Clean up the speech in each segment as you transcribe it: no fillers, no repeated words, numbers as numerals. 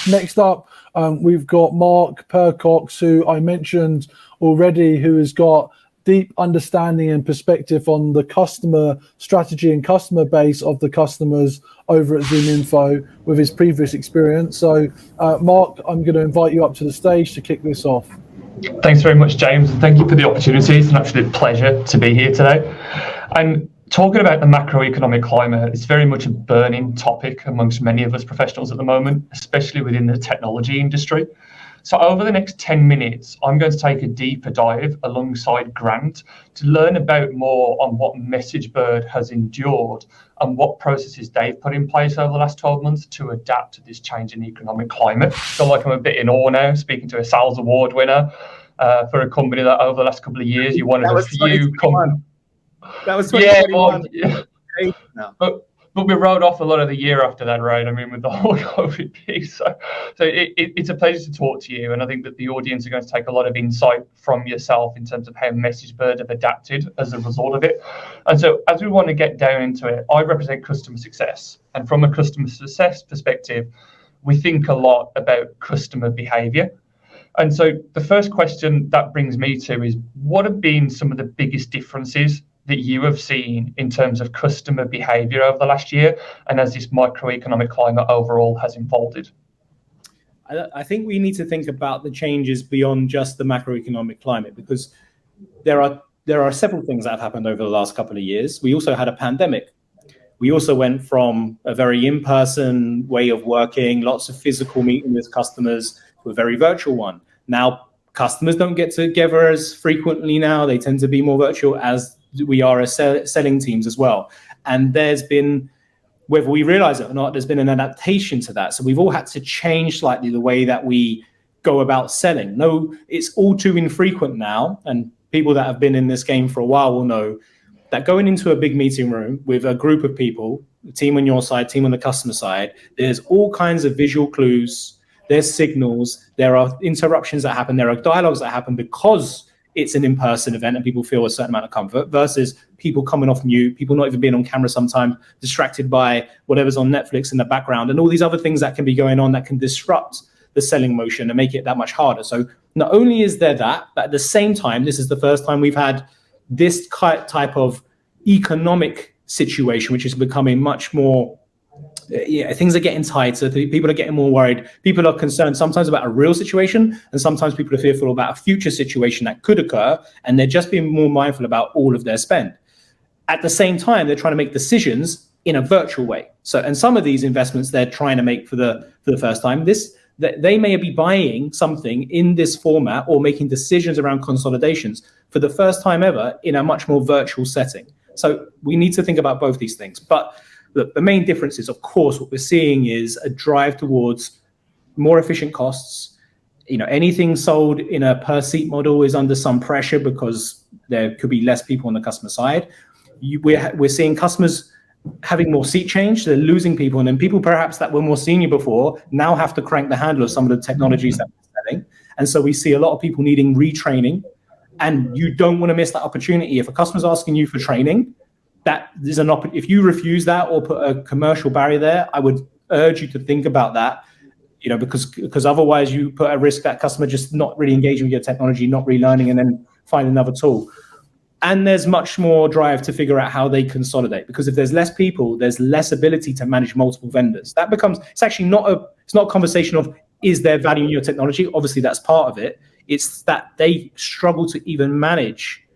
Next up, we've got Mark Percox, who I mentioned already, who has got deep understanding and perspective on the customer strategy and customer base of the customers over at ZoomInfo with his previous experience. So, Mark, I'm going to invite you up to the stage to kick this off. Thanks very much, James, and thank you for the opportunity. It's an absolute pleasure to be here today. And talking about the macroeconomic climate, it's very much a burning topic amongst many of us professionals at the moment, especially within the technology industry. So over the next 10 minutes, I'm going to take a deeper dive alongside Grant to learn about more on what MessageBird has endured and what processes they've put in place over the last 12 months to adapt to this changing economic climate. I feel like I'm a bit in awe now, speaking to a sales award winner for a company that over the last couple of years, you one of the few companies. That was 2021. But we wrote off a lot of the year after that, right? I mean, with the whole COVID piece. So it's a pleasure to talk to you. And I think that the audience are going to take a lot of insight from yourself in terms of how MessageBird have adapted as a result of it. And so as we want to get down into it, I represent customer success. And from a customer success perspective, we think a lot about customer behavior. And so the first question that brings me to is, what have been some of the biggest differences that you have seen in terms of customer behavior over the last year, and as this microeconomic climate overall has unfolded? I think we need to think about the changes beyond just the macroeconomic climate, because there are several things that have happened over the last couple of years. We also had a pandemic. We also went from a very in-person way of working, lots of physical meeting with customers, to a very virtual one. Now, customers don't get together as frequently now. They tend to be more virtual, as we are as selling teams as well. And there's been, whether we realize it or not, there's been an adaptation to that. So we've all had to change slightly the way that we go about selling. No, it's all too infrequent now. And people that have been in this game for a while will know that going into a big meeting room with a group of people, a team on your side, team on the customer side, there's all kinds of visual clues, there's signals, there are interruptions that happen, there are dialogues that happen because it's an in-person event and people feel a certain amount of comfort, versus people coming off mute, people not even being on camera sometimes, distracted by whatever's on Netflix in the background, and all these other things that can be going on that can disrupt the selling motion and make it that much harder. So not only is there that, but at the same time, this is the first time we've had this type of economic situation, which is becoming much more, things are getting tighter, people are getting more worried, people are concerned sometimes about a real situation, and sometimes people are fearful about a future situation that could occur, and they're just being more mindful about all of their spend. At the same time, they're trying to make decisions in a virtual way. So, and some of these investments they're trying to make for the first time, they may be buying something in this format or making decisions around consolidations for the first time ever in a much more virtual setting. So we need to think about both these things. But look, the main difference is, of course, what we're seeing is a drive towards more efficient costs. Anything sold in a per seat model is under some pressure because there could be less people on the customer side. We're seeing customers having more seat change, they're losing people, and then people perhaps that were more senior before now have to crank the handle of some of the technologies that we're selling. And so we see a lot of people needing retraining, and you don't want to miss that opportunity. If a customer's asking you for training, that is an opportunity. If you refuse that or put a commercial barrier there, I would urge you to think about that, because otherwise you put at risk that customer just not really engaging with your technology, not relearning, and then find another tool. And there's much more drive to figure out how they consolidate, because if there's less people, there's less ability to manage multiple vendors. That becomes, it's actually not a conversation of, is there value in your technology? Obviously that's part of it. It's that they struggle to even manage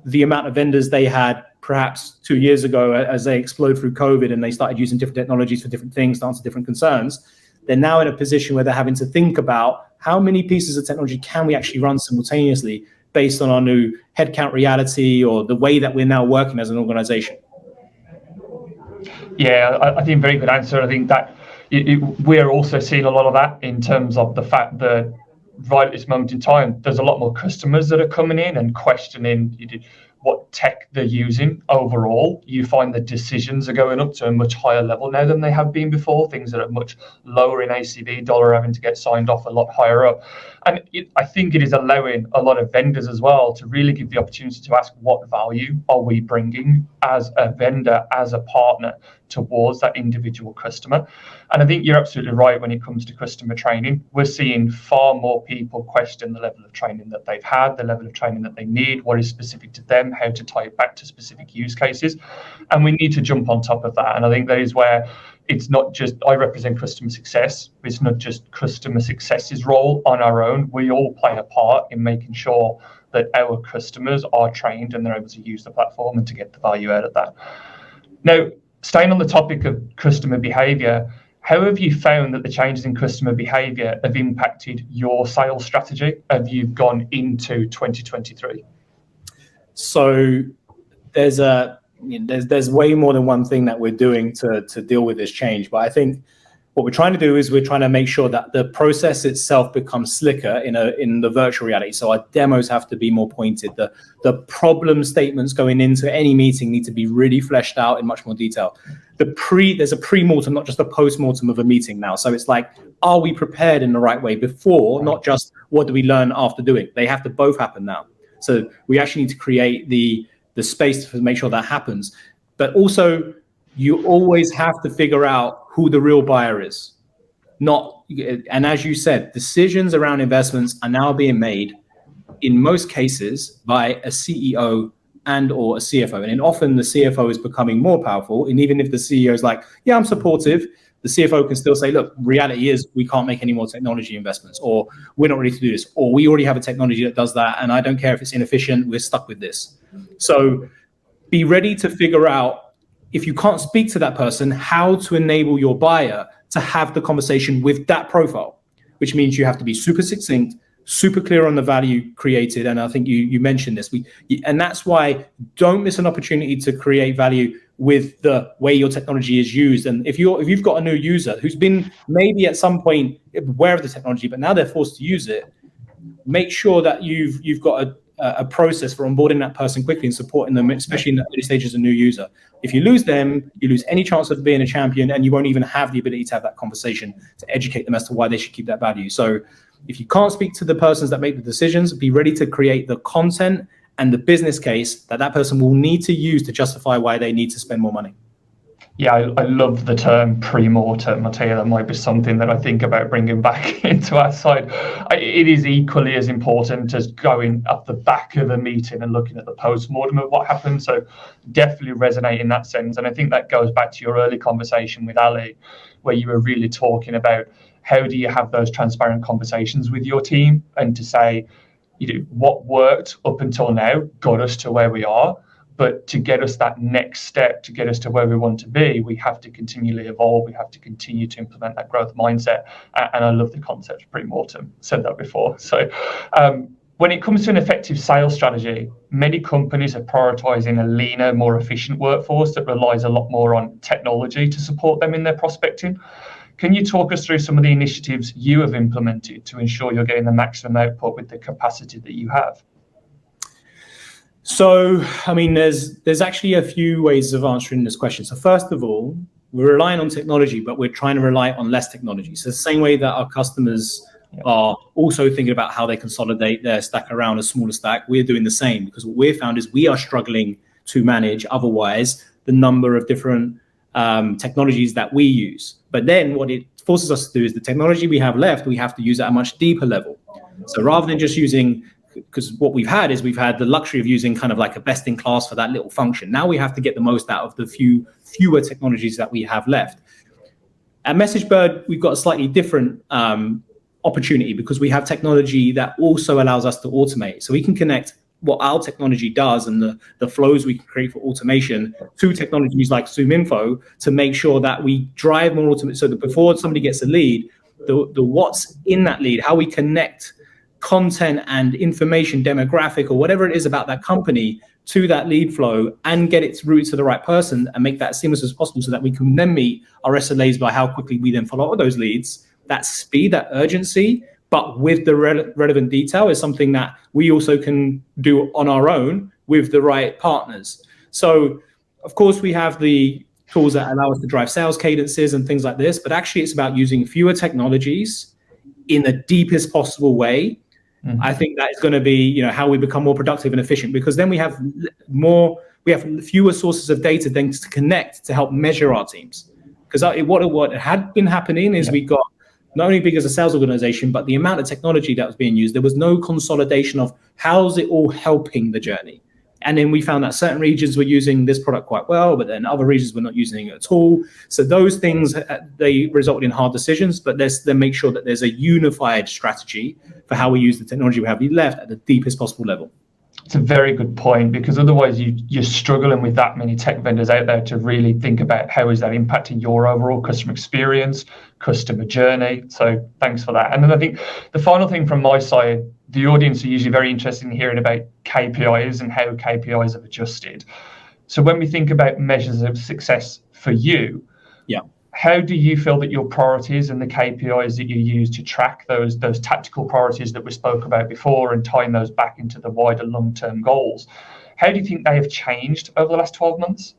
the amount of vendors they had perhaps 2 years ago as they explode through COVID and they started using different technologies for different things to answer different concerns. They're now in a position where they're having to think about how many pieces of technology can we actually run simultaneously based on our new headcount reality or the way that we're now working as an organization. Yeah, I think very good answer. I think that we're also seeing a lot of that in terms of the fact that right at this moment in time, there's a lot more customers that are coming in and questioning what tech they're using overall. You find the decisions are going up to a much higher level now than they have been before. Things that are much lower in ACV dollar having to get signed off a lot higher up. And I think it is allowing a lot of vendors as well to really give the opportunity to ask, what value are we bringing as a vendor, as a partner towards that individual customer. And I think you're absolutely right when it comes to customer training. We're seeing far more people question the level of training that they've had, the level of training that they need, what is specific to them, how to tie it back to specific use cases. And we need to jump on top of that. And I think that is where it's not just, I represent customer success, it's not just customer success's role on our own. We all play a part in making sure that our customers are trained and they're able to use the platform and to get the value out of that. Now, staying on the topic of customer behavior, how have you found that the changes in customer behavior have impacted your sales strategy as you've gone into 2023? So there's way more than one thing that we're doing to deal with this change. But I think what we're trying to do is we're trying to make sure that the process itself becomes slicker in the virtual reality. So our demos have to be more pointed. The problem statements going into any meeting need to be really fleshed out in much more detail. There's a pre-mortem, not just a post-mortem of a meeting now. So it's like, are we prepared in the right way before, not just what do we learn after doing? They have to both happen now. So we actually need to create the space to make sure that happens. But also, you always have to figure out who the real buyer is. And as you said, decisions around investments are now being made in most cases by a CEO and or a CFO. And often the CFO is becoming more powerful. And even if the CEO is like, yeah, I'm supportive, the CFO can still say, look, reality is we can't make any more technology investments, or we're not ready to do this, or we already have a technology that does that. And I don't care if it's inefficient, we're stuck with this. So be ready to figure out, if you can't speak to that person, how to enable your buyer to have the conversation with that profile, which means you have to be super succinct, super clear on the value created. And I think you mentioned this. And that's why don't miss an opportunity to create value with the way your technology is used. And if you've got a new user who's been maybe at some point aware of the technology, but now they're forced to use it, make sure that you've got a process for onboarding that person quickly and supporting them, especially in the early stages as a new user. If you lose them, you lose any chance of being a champion, and you won't even have the ability to have that conversation to educate them as to why they should keep that value. So if you can't speak to the persons that make the decisions, be ready to create the content and the business case that person will need to use to justify why they need to spend more money. Yeah, I love the term pre-mortem. I'll tell you, that might be something that I think about bringing back into our side. It is equally as important as going at the back of the meeting and looking at the post-mortem of what happened. So definitely resonate in that sense. And I think that goes back to your early conversation with Ali, where you were really talking about how do you have those transparent conversations with your team, and to say, what worked up until now got us to where we are. But to get us that next step, to get us to where we want to be, we have to continually evolve. We have to continue to implement that growth mindset. And I love the concept of pre-mortem. Said that before. So when it comes to an effective sales strategy, many companies are prioritizing a leaner, more efficient workforce that relies a lot more on technology to support them in their prospecting. Can you talk us through some of the initiatives you have implemented to ensure you're getting the maximum output with the capacity that you have? So, I mean, there's actually a few ways of answering this question. So first of all, we're relying on technology, but we're trying to rely on less technology. So the same way that our customers are also thinking about how they consolidate their stack around a smaller stack, we're doing the same, because what we've found is we are struggling to manage otherwise the number of different technologies that we use. But then what it forces us to do is the technology we have left, we have to use at a much deeper level. So rather than just using, because what we've had the luxury of using kind of like a best in class for that little function. Now we have to get the most out of the fewer technologies that we have left. At MessageBird, we've got a slightly different opportunity, because we have technology that also allows us to automate. So we can connect what our technology does and the flows we can create for automation to technologies like ZoomInfo to make sure that we drive more automation. So that before somebody gets a lead, the what's in that lead, how we connect content and information, demographic or whatever it is about that company to that lead flow, and get it routed to the right person and make that as seamless as possible, so that we can then meet our SLAs by how quickly we then follow up those leads. That speed, that urgency, but with the relevant detail, is something that we also can do on our own with the right partners. So of course we have the tools that allow us to drive sales cadences and things like this, but actually it's about using fewer technologies in the deepest possible way. I think that is going to be, how we become more productive and efficient, because then we have more we have fewer sources of data then to connect to help measure our teams. Because what had been happening is we got not only big as a sales organization, but the amount of technology that was being used, there was no consolidation of how's it all helping the journey. And then we found that certain regions were using this product quite well, but then other regions were not using it at all. So those things, they resulted in hard decisions, but let's then make sure that there's a unified strategy for how we use the technology we have left at the deepest possible level. It's a very good point, because otherwise you're struggling with that many tech vendors out there to really think about how is that impacting your overall customer experience, customer journey. So thanks for that. And then I think the final thing from my side, the audience are usually very interested in hearing about KPIs and how KPIs have adjusted. So when we think about measures of success for you, how do you feel that your priorities and the KPIs that you use to track those tactical priorities that we spoke about before and tying those back into the wider long-term goals, how do you think they have changed over the last 12 months?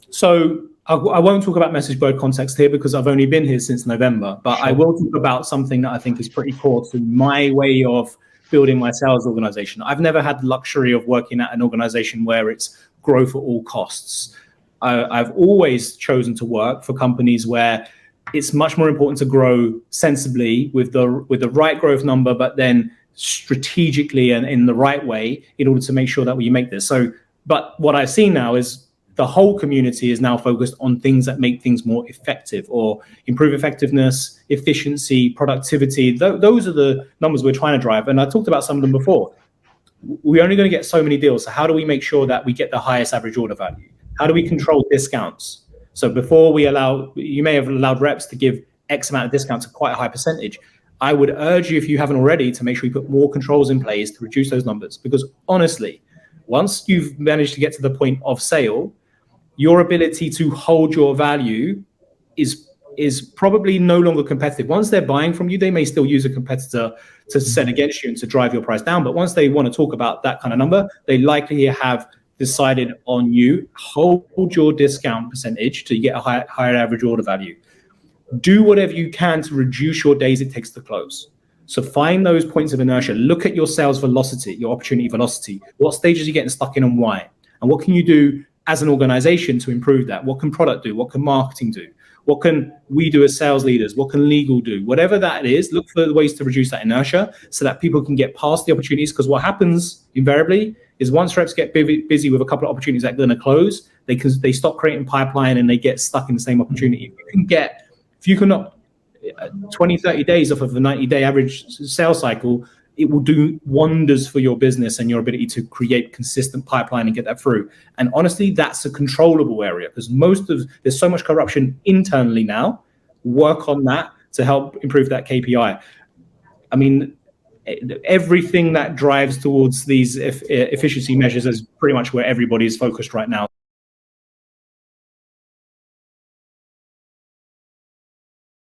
So I won't talk about message board context here because I've only been here since November, but I will talk about something that I think is pretty core to my way of building my sales organization. I've never had the luxury of working at an organization where it's growth at all costs. I've always chosen to work for companies where it's much more important to grow sensibly with the right growth number, but then strategically and in the right way in order to make sure that we make this. So, but what I've seen now is the whole community is now focused on things that make things more effective or improve effectiveness, efficiency, productivity. Those are the numbers we're trying to drive. And I talked about some of them before. We're only going to get so many deals. So how do we make sure that we get the highest average order value? How do we control discounts? So before you may have allowed reps to give X amount of discounts, a quite a high percentage. I would urge you, if you haven't already, to make sure you put more controls in place to reduce those numbers. Because honestly, once you've managed to get to the point of sale, your ability to hold your value is probably no longer competitive. Once they're buying from you, they may still use a competitor to set against you and to drive your price down. But once they want to talk about that kind of number, they likely have decided on you. Hold your discount percentage to get a higher average order value. Do whatever you can to reduce your days it takes to close. So find those points of inertia. Look at your sales velocity, your opportunity velocity. What stages are you getting stuck in and why? And what can you do as an organization to improve that? What can product do? What can marketing do? What can we do as sales leaders? What can legal do? Whatever that is, look for ways to reduce that inertia so that people can get past the opportunities. Because what happens invariably is once reps get busy with a couple of opportunities that are going to close, they stop creating pipeline and they get stuck in the same opportunity. If you can knock 20, 30 days off of the 90-day average sales cycle, it will do wonders for your business and your ability to create consistent pipeline and get that through. And honestly, that's a controllable area because there's so much corruption internally now. Work on that to help improve that KPI. I mean, everything that drives towards these efficiency measures is pretty much where everybody is focused right now.